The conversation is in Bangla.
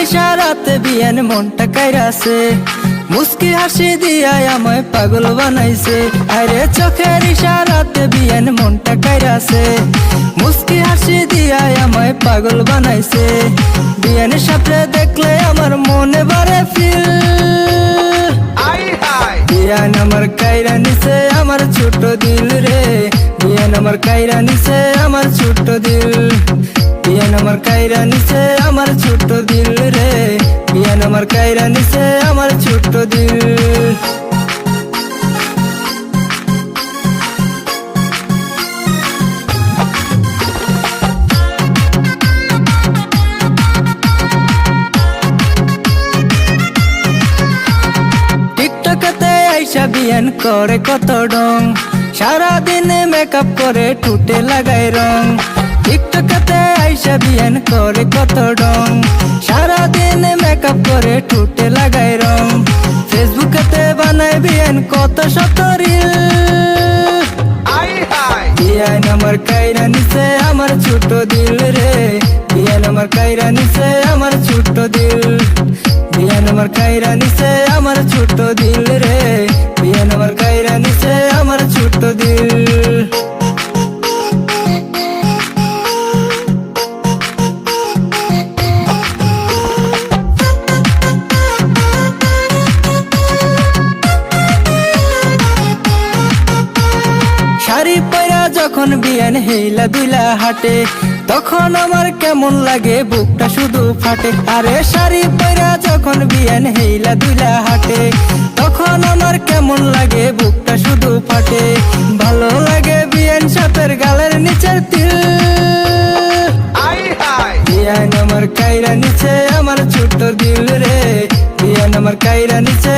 ইশারাতে বিয়ান মনটা কাইরাছে, মুস্কি হাসি দিয়া আমায় পাগল বানাইছে। আরে চোখের ইশারাতে বিয়ান মনটা কাইরাছে, মুস্কি হাসি দিয়া আমায় পাগল বানাইছে। বিয়ানের সাথে দেখলে আমার মনে বাড়ে ফিল, বিয়ান আমার কাইরা নিছে আমার ছোট দিল রে, বিয়ান আমার কাইরা নিছে আমার ছোট দিল, বিয়ান আমার কাইরা নিছে আমার ছোট দিল রে, বিয়ান আমার কাইরা নিছে আমার ছোট দিল। টিকটকেতে আইসা বিয়ান করে কত ডং, সারাদিনে মেকআপ করে ঠুটে লাগাই রং। টিকটকেতে আইসা বিয়ান করে কত ডং, সারাদিনে মেকআপ করে ঠুটে লাগাই রং। ফেসবুকেতে বানায় বিয়ান কত শত রিল, বিয়ান আমার কাইরা নিছে আমার ছোট দিল রে, বিয়ান আমার কাইরা নিছে আমার ছোট দিল, বিয়ান আমার কাইরা নিছে আমার ছোট দিল রে, বিয়ান আমার কাইরা নিছে আমার ছোট দিল। শাড়ি পরা যখন বিয়ান হেইলা দুইলা হাটে, তখন আমার কেমন লাগে বুকটা শুধু ফাটে। আরে শাড়ি পরা যখন বিয়ান হেইলা দুইলা হাটে, তখন আমার কেমন লাগে বুকটা শুধু ফাটে। ভালো লাগে বিয়ান সাথের গালের নিচের তিল, বিয়ান আমার কাইরা নিচে আমার ছোট দিল রে, বিয়ান আমার কাইরা নিচে